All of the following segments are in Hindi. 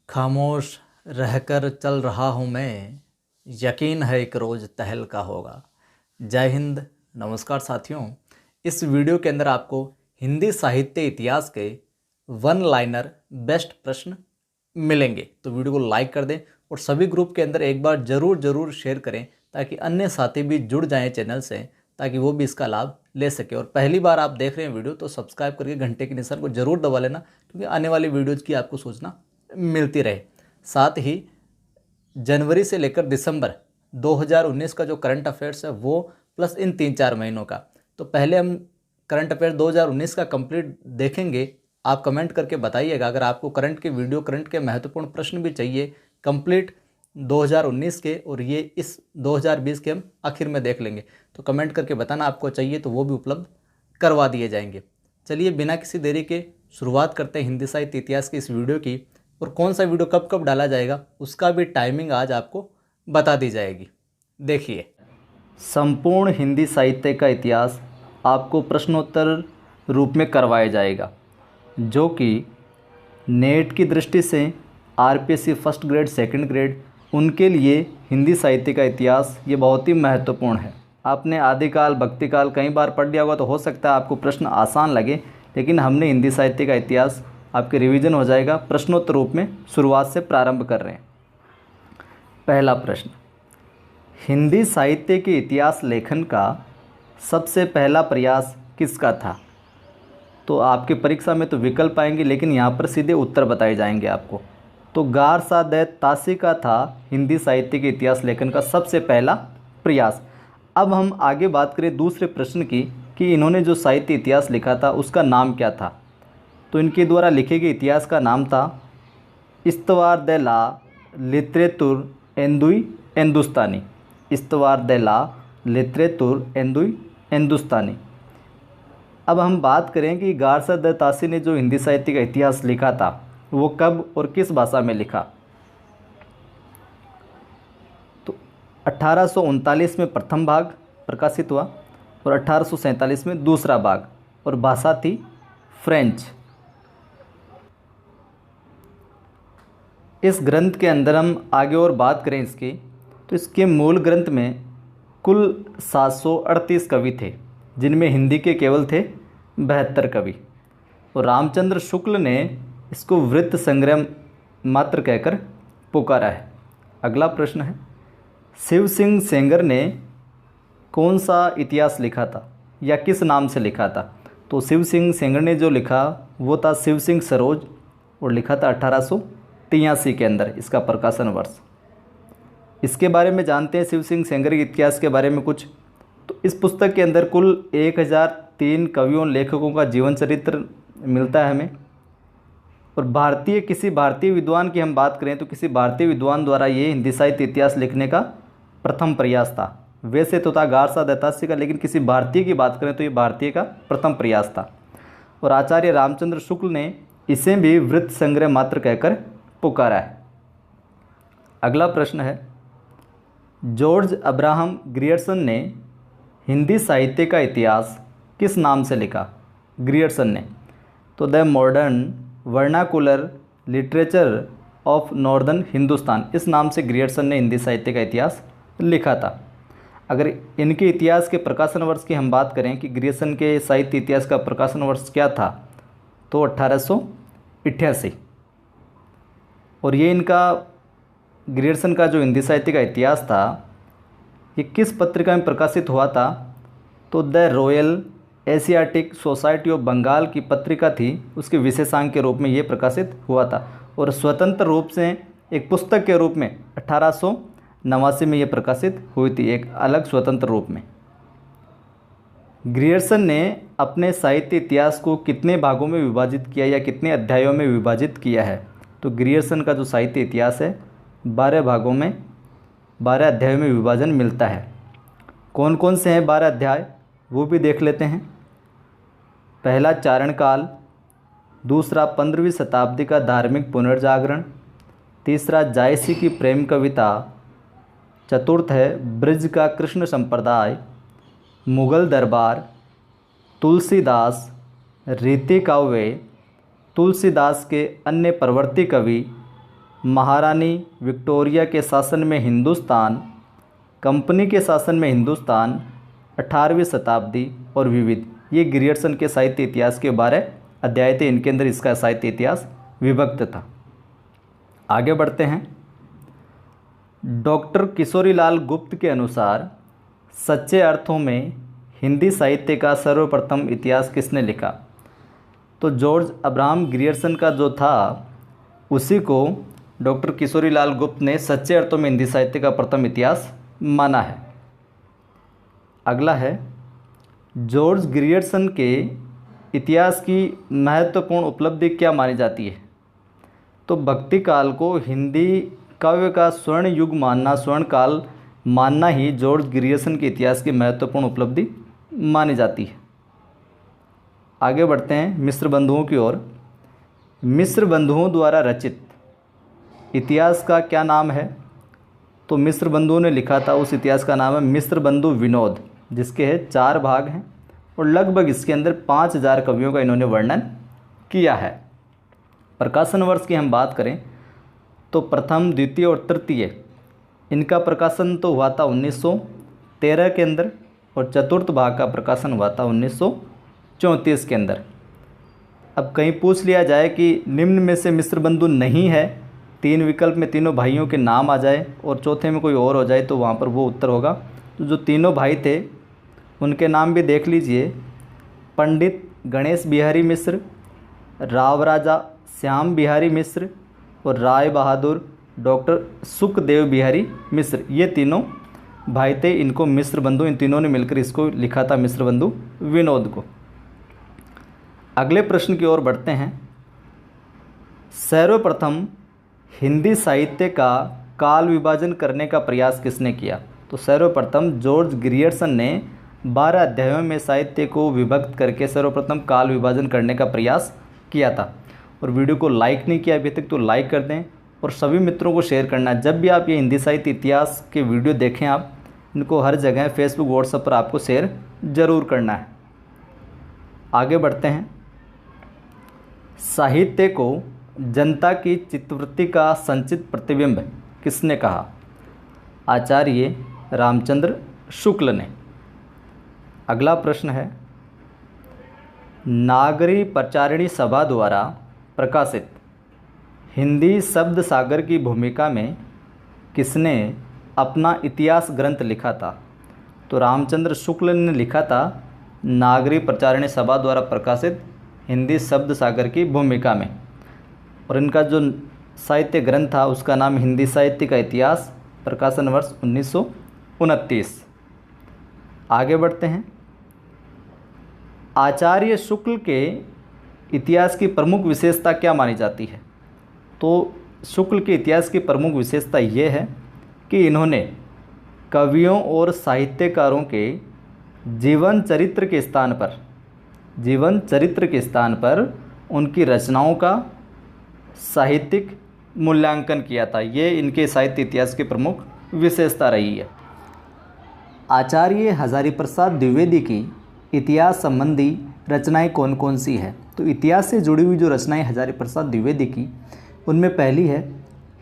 खामोश रहकर चल रहा हूँ मैं, यकीन है एक रोज़ तहलका होगा। जय हिंद, नमस्कार साथियों। इस वीडियो के अंदर आपको हिंदी साहित्य इतिहास के वन लाइनर बेस्ट प्रश्न मिलेंगे, तो वीडियो को लाइक कर दें और सभी ग्रुप के अंदर एक बार ज़रूर शेयर करें ताकि अन्य साथी भी जुड़ जाएं चैनल से, ताकि वो भी इसका लाभ ले सके। और पहली बार आप देख रहे हैं वीडियो तो सब्सक्राइब करके घंटे के निशान को ज़रूर दबा लेना, क्योंकि आने वाली वीडियोज़ की आपको सूचना मिलती रहे। साथ ही जनवरी से लेकर दिसंबर 2019 का जो करंट अफेयर्स है वो प्लस इन 3-4 महीनों का, तो पहले हम करंट अफेयर 2019 का कंप्लीट देखेंगे। आप कमेंट करके बताइएगा अगर आपको करंट के वीडियो, करंट के महत्वपूर्ण प्रश्न भी चाहिए कंप्लीट 2019 के, और ये इस 2020 के हम आखिर में देख लेंगे, तो कमेंट करके बताना आपको चाहिए, तो वो भी उपलब्ध करवा दिए जाएंगे। चलिए बिना किसी देरी के शुरुआत करते हैं हिंदी साहित्य इतिहास की इस वीडियो की, और कौन सा वीडियो कब कब डाला जाएगा उसका भी टाइमिंग आज आपको बता दी जाएगी। देखिए, संपूर्ण हिंदी साहित्य का इतिहास आपको प्रश्नोत्तर रूप में करवाया जाएगा, जो कि नेट की दृष्टि से RPSC first grade, second grade, उनके लिए हिंदी साहित्य का इतिहास ये बहुत ही महत्वपूर्ण है। आपने आदिकाल, भक्तिकाल कई बार पढ़ लिया होगा, तो हो सकता है आपको प्रश्न आसान लगे, लेकिन हमने हिंदी साहित्य का इतिहास आपके रिवीजन हो जाएगा प्रश्नोत्तर रूप में शुरुआत से प्रारंभ कर रहे हैं। पहला प्रश्न, हिंदी साहित्य के इतिहास लेखन का सबसे पहला प्रयास किसका था? तो आपके परीक्षा में तो विकल्प आएंगे, लेकिन यहाँ पर सीधे उत्तर बताए जाएंगे आपको। तो गारसादैत तासी का था हिंदी साहित्य के इतिहास लेखन का सबसे पहला प्रयास। अब हम आगे बात करें दूसरे प्रश्न की कि इन्होंने जो साहित्य इतिहास लिखा था उसका नाम क्या था। तो इनके द्वारा लिखे गए इतिहास का नाम था इस्तवार दे ला लिटरेतुर एंदुई हिंदुस्तानी। इस्तवार दे ला लिटरेतुर एंदुई हिंदुस्तानी। अब हम बात करें कि गारसादैत तासी ने जो हिंदी साहित्य का इतिहास लिखा था वो कब और किस भाषा में लिखा। तो 1839 में प्रथम भाग प्रकाशित हुआ और 1847 में दूसरा भाग, और भाषा थी फ्रेंच। इस ग्रंथ के अंदर हम आगे और बात करें इसकी, तो इसके मूल ग्रंथ में कुल 738 कवि थे, जिनमें हिंदी के केवल थे 72 कवि, और रामचंद्र शुक्ल ने इसको वृत्त संग्रह मात्र कहकर पुकारा है। अगला प्रश्न है, शिव सिंह सेंगर ने कौन सा इतिहास लिखा था या किस नाम से लिखा था? तो शिव सिंह सेंगर ने जो लिखा वो था शिव सिंह सरोज, और लिखा था 1883 के अंदर, इसका प्रकाशन वर्ष। इसके बारे में जानते हैं शिव सिंह सेंगर के इतिहास के बारे में कुछ। तो इस पुस्तक के अंदर कुल 1003 कवियों, लेखकों का जीवन चरित्र मिलता है हमें, और किसी भारतीय विद्वान की हम बात करें तो किसी भारतीय विद्वान द्वारा ये हिंदी साहित्य इतिहास लिखने का प्रथम प्रयास था। वैसे तो था गारसादैत तासी का, लेकिन किसी भारतीय की बात करें तो ये भारतीय का प्रथम प्रयास था, और आचार्य रामचंद्र शुक्ल ने इसे भी वृत्त संग्रह मात्र कहकर पुकारा है। अगला प्रश्न है, जॉर्ज अब्राहम ग्रियर्सन ने हिंदी साहित्य का इतिहास किस नाम से लिखा? ग्रियर्सन ने तो the modern vernacular literature of northern Hindustan, इस नाम से ग्रियर्सन ने हिंदी साहित्य का इतिहास लिखा था। अगर इनके इतिहास के प्रकाशन वर्ष की हम बात करें कि ग्रियर्सन के साहित्य इतिहास का प्रकाशन वर्ष क्या था, तो 1888। और ये इनका ग्रियर्सन का जो हिंदी साहित्य का इतिहास था ये किस पत्रिका में प्रकाशित हुआ था? तो the Royal Asiatic Society of Bengal की पत्रिका थी, उसके विशेषांक के रूप में ये प्रकाशित हुआ था, और स्वतंत्र रूप से एक पुस्तक के रूप में 1889 में ये प्रकाशित हुई थी, एक अलग स्वतंत्र रूप में। ग्रियर्सन ने अपने साहित्य इतिहास को कितने भागों में विभाजित किया या कितने अध्यायों में विभाजित किया है? तो ग्रियर्सन का जो साहित्य इतिहास है 12 भागों में, 12 अध्यायों में विभाजन मिलता है। कौन कौन से हैं 12 अध्याय, वो भी देख लेते हैं। पहला चारण काल, दूसरा 15वीं शताब्दी का धार्मिक पुनर्जागरण, तीसरा जायसी की प्रेम कविता, चतुर्थ है ब्रज का कृष्ण संप्रदाय, मुगल दरबार, तुलसीदास, रीति काव्य, तुलसीदास के अन्य प्रवर्ती कवि, महारानी विक्टोरिया के शासन में हिंदुस्तान, कंपनी के शासन में हिंदुस्तान, 18वीं शताब्दी और विविध। ये ग्रियर्सन के साहित्य इतिहास के 12 अध्याय थे, इनके अंदर इसका साहित्य इतिहास विभक्त था। आगे बढ़ते हैं। डॉक्टर किशोरीलाल गुप्त के अनुसार सच्चे अर्थों में हिंदी साहित्य का सर्वप्रथम इतिहास किसने लिखा? तो जॉर्ज अब्राहम ग्रियर्सन का जो था उसी को डॉक्टर किशोरीलाल गुप्त ने सच्चे अर्थों में हिंदी साहित्य का प्रथम इतिहास माना है। अगला है, जॉर्ज ग्रियर्सन के इतिहास की महत्वपूर्ण उपलब्धि क्या मानी जाती है? तो भक्ति काल को हिंदी काव्य का स्वर्ण युग मानना, स्वर्ण काल मानना ही जॉर्ज ग्रियर्सन के इतिहास की महत्वपूर्ण उपलब्धि मानी जाती है। आगे बढ़ते हैं मिस्र बंधुओं की ओर। मिस्र बंधुओं द्वारा रचित इतिहास का क्या नाम है? तो मिस्र बंधुओं ने लिखा था उस इतिहास का नाम है मिस्र बंधु विनोद, जिसके है 4 भाग हैं और लगभग इसके अंदर 5000 कवियों का इन्होंने वर्णन किया है। प्रकाशन वर्ष की हम बात करें तो प्रथम, द्वितीय और तृतीय इनका प्रकाशन तो हुआ था 1913 के अंदर और चतुर्थ भाग का प्रकाशन हुआ था 1934 के अंदर। अब कहीं पूछ लिया जाए कि निम्न में से मिस्र बंधु नहीं है, 3 विकल्प में तीनों भाइयों के नाम आ जाए और चौथे में कोई और हो जाए, तो वहाँ पर वो उत्तर होगा। तो जो तीनों भाई थे उनके नाम भी देख लीजिए, पंडित गणेश बिहारी मिश्र, राव राजा श्याम बिहारी मिश्र और राय बहादुर डॉक्टर सुखदेव बिहारी मिश्र। ये तीनों भाई थे, इनको मिस्र बंधु, इन तीनों ने मिलकर इसको लिखा था मिस्र बंधु विनोद को। अगले प्रश्न की ओर बढ़ते हैं। सर्वप्रथम हिंदी साहित्य का काल विभाजन करने का प्रयास किसने किया? तो सर्वप्रथम जॉर्ज ग्रियर्सन ने 12 अध्यायों में साहित्य को विभक्त करके सर्वप्रथम काल विभाजन करने का प्रयास किया था। और वीडियो को लाइक नहीं किया अभी तक तो लाइक कर दें और सभी मित्रों को शेयर करना। जब भी आप ये हिंदी साहित्य इतिहास के वीडियो देखें, आप इनको हर जगह फेसबुक व्हाट्सएप पर आपको शेयर ज़रूर करना है। आगे बढ़ते हैं। साहित्य को जनता की चित्तवृत्ति का संचित प्रतिबिंब किसने कहा? आचार्य रामचंद्र शुक्ल ने। अगला प्रश्न है, नागरी प्रचारिणी सभा द्वारा प्रकाशित हिंदी शब्द सागर की भूमिका में किसने अपना इतिहास ग्रंथ लिखा था? तो रामचंद्र शुक्ल ने लिखा था नागरी प्रचारिणी सभा द्वारा प्रकाशित हिंदी शब्द सागर की भूमिका में। और इनका जो साहित्य ग्रंथ था उसका नाम हिंदी साहित्य का इतिहास, प्रकाशन वर्ष 1929। आगे बढ़ते हैं। आचार्य शुक्ल के इतिहास की प्रमुख विशेषता क्या मानी जाती है? तो शुक्ल के इतिहास की प्रमुख विशेषता ये है कि इन्होंने कवियों और साहित्यकारों के जीवन चरित्र के स्थान पर उनकी रचनाओं का साहित्यिक मूल्यांकन किया था। ये इनके साहित्य इतिहास की प्रमुख विशेषता रही है। आचार्य हजारीप्रसाद द्विवेदी की इतिहास संबंधी रचनाएं कौन कौन सी है? तो इतिहास से जुड़ी हुई जो रचनाएं हजारीप्रसाद द्विवेदी की, उनमें पहली है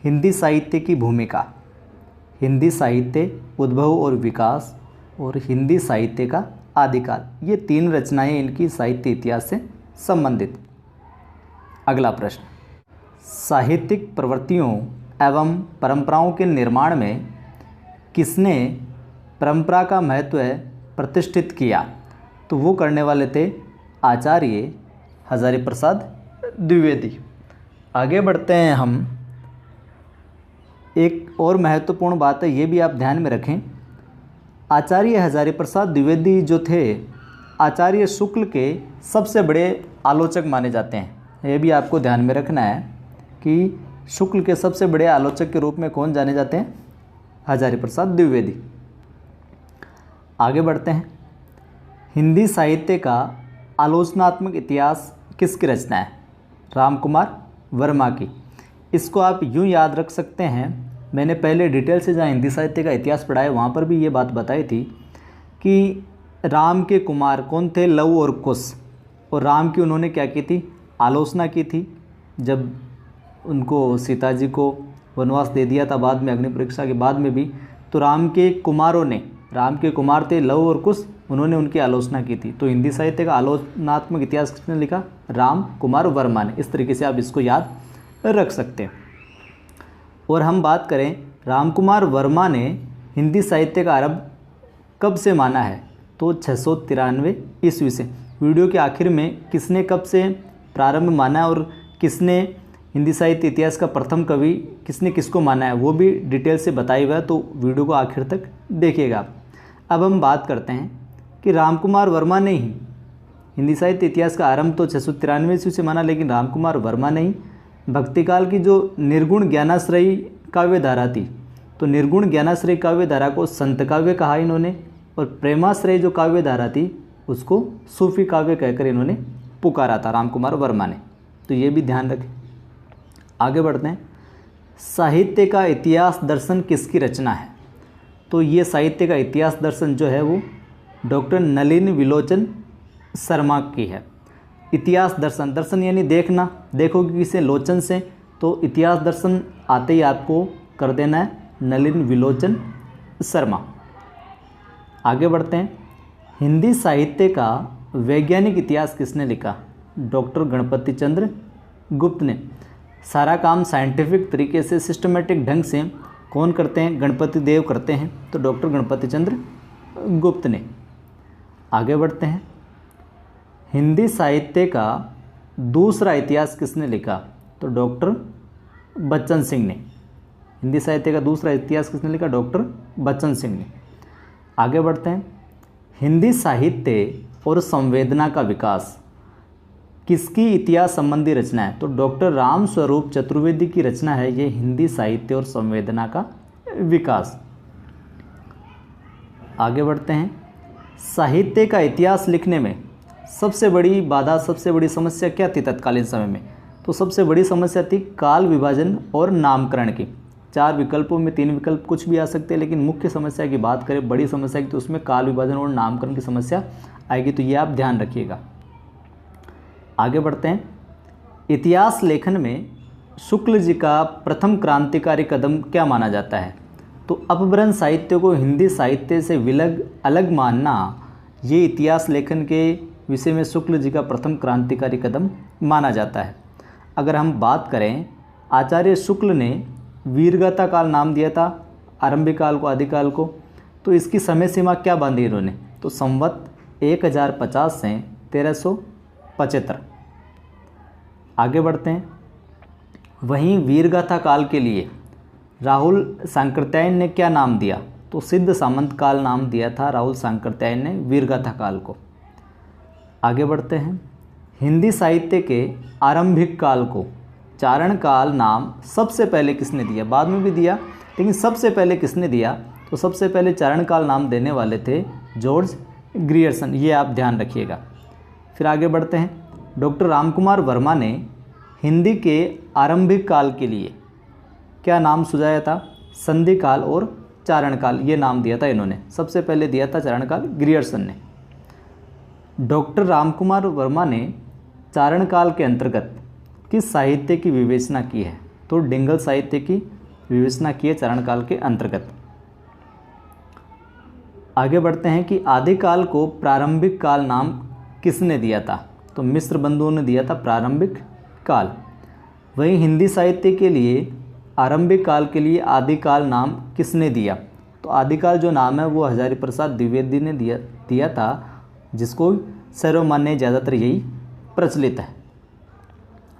हिंदी साहित्य की भूमिका, हिंदी साहित्य उद्भव और विकास और हिंदी साहित्य का आदिकाल। ये 3 रचनाएं इनकी साहित्य इतिहास से संबंधित। अगला प्रश्न, साहित्यिक प्रवृत्तियों एवं परंपराओं के निर्माण में किसने परंपरा का महत्व प्रतिष्ठित किया? तो वो करने वाले थे आचार्य हजारीप्रसाद द्विवेदी। आगे बढ़ते हैं हम। एक और महत्वपूर्ण बात है, ये भी आप ध्यान में रखें। आचार्य हजारीप्रसाद द्विवेदी जो थे आचार्य शुक्ल के सबसे बड़े आलोचक माने जाते हैं। ये भी आपको ध्यान में रखना है कि शुक्ल के सबसे बड़े आलोचक के रूप में कौन जाने जाते हैं? हजारीप्रसाद द्विवेदी। आगे बढ़ते हैं। हिंदी साहित्य का आलोचनात्मक इतिहास किसकी रचना है? रामकुमार वर्मा की। इसको आप यूँ याद रख सकते हैं, मैंने पहले डिटेल से जहाँ हिंदी साहित्य का इतिहास पढ़ा है वहाँ पर भी ये बात बताई थी कि राम के कुमार कौन थे? लव और कुश। और राम की उन्होंने क्या की थी? आलोचना की थी। जब उनको सीता जी को वनवास दे दिया था बाद में, अग्नि परीक्षा के बाद में भी। तो राम के कुमार थे लव और कुश, उन्होंने उनकी आलोचना की थी। तो हिंदी साहित्य का आलोचनात्मक इतिहास किसने लिखा? राम कुमार वर्मा ने। इस तरीके से आप इसको याद रख सकते हैं। और हम बात करें राम कुमार वर्मा ने हिंदी साहित्य का आरंभ कब से माना है? तो 693 ईस्वी से। वीडियो के आखिर में किसने कब से प्रारंभ माना है और किसने हिंदी साहित्य इतिहास का प्रथम कवि किसने किसको माना है वो भी डिटेल से बताई हुआ है, तो वीडियो को आखिर तक देखिएगा। अब हम बात करते हैं कि राम कुमार वर्मा ने ही हिंदी साहित्य इतिहास का आरंभ तो 693 ईस्वी से माना, लेकिन राम कुमार वर्मा ने ही भक्तिकाल की जो निर्गुण ज्ञानाश्रयी काव्य धारा थी, तो निर्गुण ज्ञानाश्रयी काव्य धारा को संत काव्य कहा इन्होंने, और प्रेमाश्रयी जो काव्य धारा थी उसको सूफी काव्य कहकर इन्होंने पुकारा था राम कुमार वर्मा ने। तो ये भी ध्यान रखें। आगे बढ़ते हैं। साहित्य का इतिहास दर्शन किसकी रचना है? तो ये साहित्य का इतिहास दर्शन जो है वो डॉक्टर नलिन विलोचन शर्मा की है। इतिहास दर्शन, दर्शन यानी देखना, देखोगे किसे? लोचन से, तो इतिहास दर्शन आते ही आपको कर देना है नलिन विलोचन शर्मा। आगे बढ़ते हैं। हिंदी साहित्य का वैज्ञानिक इतिहास किसने लिखा? डॉक्टर गणपति चंद्र गुप्त ने। सारा काम साइंटिफिक तरीके से सिस्टमेटिक ढंग से कौन करते हैं? गणपति देव करते हैं, तो डॉक्टर गणपति चंद्र गुप्त ने। आगे बढ़ते हैं। हिंदी साहित्य का दूसरा इतिहास किसने लिखा? तो डॉक्टर बच्चन सिंह ने। हिंदी साहित्य का दूसरा इतिहास किसने लिखा? डॉक्टर बच्चन सिंह ने। आगे बढ़ते हैं। हिंदी साहित्य और संवेदना का विकास किसकी इतिहास संबंधी रचना है? तो डॉक्टर राम स्वरूप चतुर्वेदी की रचना है ये हिंदी साहित्य और संवेदना का विकास। आगे बढ़ते हैं। साहित्य का इतिहास लिखने में सबसे बड़ी बाधा, सबसे बड़ी समस्या क्या थी तत्कालीन समय में? तो सबसे बड़ी समस्या थी काल विभाजन और नामकरण की। 4 विकल्पों में 3 विकल्प कुछ भी आ सकते हैं, लेकिन मुख्य समस्या की बात करें, बड़ी समस्या की, तो उसमें काल विभाजन और नामकरण की समस्या आएगी। तो ये आप ध्यान रखिएगा। आगे बढ़ते हैं। इतिहास लेखन में शुक्ल जी का प्रथम क्रांतिकारी कदम क्या माना जाता है? तो अपभ्रंश साहित्य को हिंदी साहित्य से अलग मानना, ये इतिहास लेखन के विषय में शुक्ल जी का प्रथम क्रांतिकारी कदम माना जाता है। अगर हम बात करें, आचार्य शुक्ल ने वीरगाथा काल नाम दिया था आरंभिक काल को, आदिकाल को। तो इसकी समय सीमा क्या बांधी इन्होंने? तो संवत 1050 से 1375। आगे बढ़ते हैं। वहीं वीरगाथा काल के लिए राहुल सांकृत्यायन ने क्या नाम दिया? तो सिद्ध सामंत काल नाम दिया था राहुल सांकृत्यायन ने वीरगाथा काल को। आगे बढ़ते हैं। हिंदी साहित्य के आरंभिक काल को चारण काल नाम सबसे पहले किसने दिया? बाद में भी दिया, लेकिन सबसे पहले किसने दिया? तो सबसे पहले चारण काल नाम देने वाले थे जॉर्ज ग्रियर्सन। ये आप ध्यान रखिएगा। फिर आगे बढ़ते हैं। डॉक्टर रामकुमार वर्मा ने हिंदी के आरंभिक काल के लिए क्या नाम सुझाया था? संधि काल और चारण काल, ये नाम दिया था इन्होंने। सबसे पहले दिया था चारण काल, ग्रियर्सन ने। डॉक्टर रामकुमार वर्मा ने चारण काल के अंतर्गत किस साहित्य की विवेचना की है? तो डिंगल साहित्य की विवेचना की है चारण काल के अंतर्गत। आगे बढ़ते हैं कि आदिकाल को प्रारंभिक काल नाम किसने दिया था? तो मिस्र बंधुओं ने दिया था प्रारंभिक काल। वहीं हिंदी साहित्य के लिए आरंभिक काल के लिए आदिकाल नाम किसने दिया? तो आदिकाल जो नाम है वो हजारी प्रसाद द्विवेदी ने दिया था, जिसको सर्वमान्य ज़्यादातर यही प्रचलित है।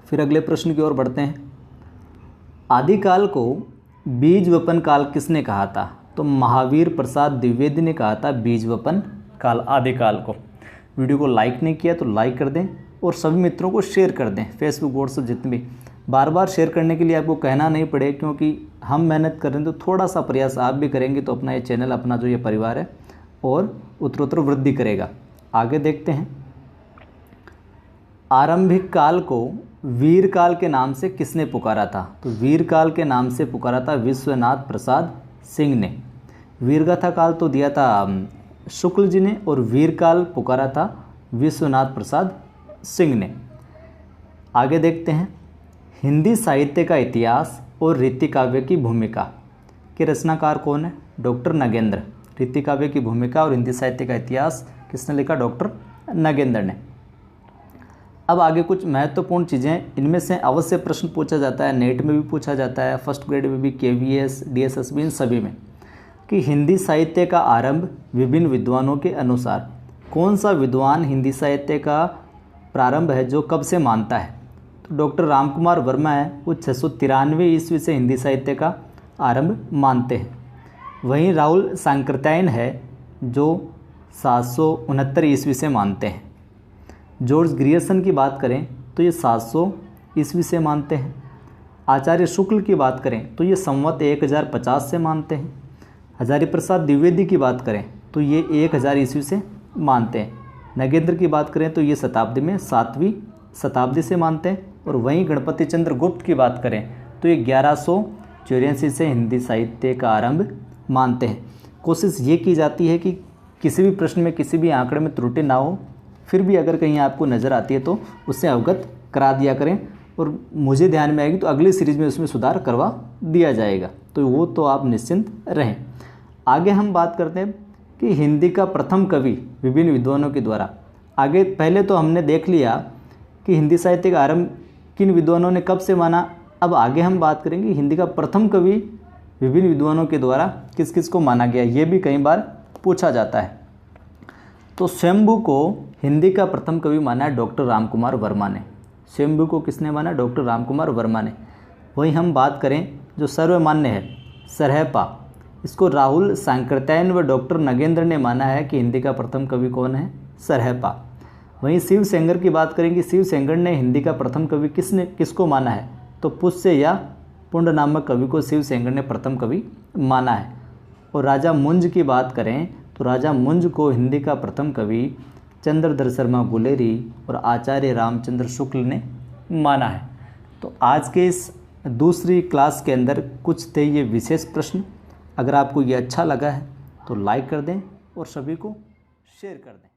फिर अगले प्रश्न की ओर बढ़ते हैं। आदिकाल को बीजवपन काल किसने कहा था? तो महावीर प्रसाद द्विवेदी ने कहा था बीजवपन काल आदिकाल को। वीडियो को लाइक नहीं किया तो लाइक कर दें और सभी मित्रों को शेयर कर दें, फेसबुक व्हाट्सएप जितने भी। बार बार शेयर करने के लिए आपको कहना नहीं पड़े, क्योंकि हम मेहनत कर रहे हैं तो थोड़ा सा प्रयास आप भी करेंगे तो अपना ये चैनल, अपना जो ये परिवार है और उत्तरोत्तर वृद्धि करेगा। आगे देखते हैं। आरंभिक काल को वीर काल के नाम से किसने पुकारा था? तो वीर काल के नाम से पुकारा था विश्वनाथ प्रसाद सिंह ने। वीरगाथा काल तो दिया था शुक्ल जी ने और वीर काल पुकारा था विश्वनाथ प्रसाद सिंह ने। आगे देखते हैं। हिंदी साहित्य का इतिहास और रीति काव्य की भूमिका के रचनाकार कौन है? डॉक्टर नगेंद्र। रीति काव्य की भूमिका और हिंदी साहित्य का इतिहास किसने लिखा? डॉक्टर नगेंद्र ने। अब आगे कुछ महत्वपूर्ण चीज़ें, इनमें से अवश्य प्रश्न पूछा जाता है, नेट में भी पूछा जाता है, फर्स्ट ग्रेड में भी, KVS, DSSB, इन सभी में, कि हिंदी साहित्य का आरंभ विभिन्न विद्वानों के अनुसार कौन सा विद्वान हिंदी साहित्य का प्रारंभ है जो कब से मानता है? तो डॉक्टर रामकुमार वर्मा है, वो 693 ईस्वी से हिंदी साहित्य का आरंभ मानते हैं। वहीं राहुल सांकृत्यायन है जो 769 ईस्वी से मानते हैं। जॉर्ज ग्रियर्सन की बात करें तो ये 700 ईस्वी से मानते हैं। आचार्य शुक्ल की बात करें तो ये संवत 1050 से मानते हैं। हजारी प्रसाद द्विवेदी की बात करें तो ये 1000 ईस्वी से मानते हैं। नगेंद्र की बात करें तो ये शताब्दी में 7वीं शताब्दी से मानते हैं। और वहीं गणपति चंद्र गुप्त की बात करें तो ये 1184 से हिंदी साहित्य का आरंभ मानते हैं। कोशिश ये की जाती है कि किसी भी प्रश्न में, किसी भी आंकड़े में त्रुटि ना हो, फिर भी अगर कहीं आपको नज़र आती है तो उससे अवगत करा दिया करें, और मुझे ध्यान में आएगी तो अगली सीरीज़ में उसमें सुधार करवा दिया जाएगा, तो वो तो आप निश्चिंत रहें। आगे हम बात करते हैं कि हिंदी का प्रथम कवि विभिन्न विद्वानों के द्वारा। आगे पहले तो हमने देख लिया कि हिंदी साहित्य का आरंभ किन विद्वानों ने कब से माना। अब आगे हम बात करेंगे हिंदी का प्रथम कवि विभिन्न विद्वानों के द्वारा किस किस को माना गया, ये भी कई बार पूछा जाता है। तो स्वयंभू को हिंदी का प्रथम कवि माना है डॉक्टर रामकुमार वर्मा ने। स्वयंभू को किसने माना? डॉक्टर रामकुमार वर्मा ने। वहीं हम बात करें जो सर्वमान्य है सरहपा, इसको राहुल सांकृत्यायन व डॉक्टर नगेंद्र ने माना है कि हिंदी का प्रथम कवि कौन है? सरहपा। वहीं शिव सेंगर की बात करेंगे, शिव सेंगर ने हिंदी का प्रथम कवि किसको माना है? तो पुष्य या पुंड नामक कवि को शिव सेंगर ने प्रथम कवि माना है। और राजा मुंज की बात करें तो राजा मुंज को हिंदी का प्रथम कवि चंद्रधर शर्मा गुलेरी और आचार्य रामचंद्र शुक्ल ने माना है। तो आज के इस दूसरी क्लास के अंदर कुछ थे ये विशेष प्रश्न। अगर आपको ये अच्छा लगा है तो लाइक कर दें और सभी को शेयर कर दें।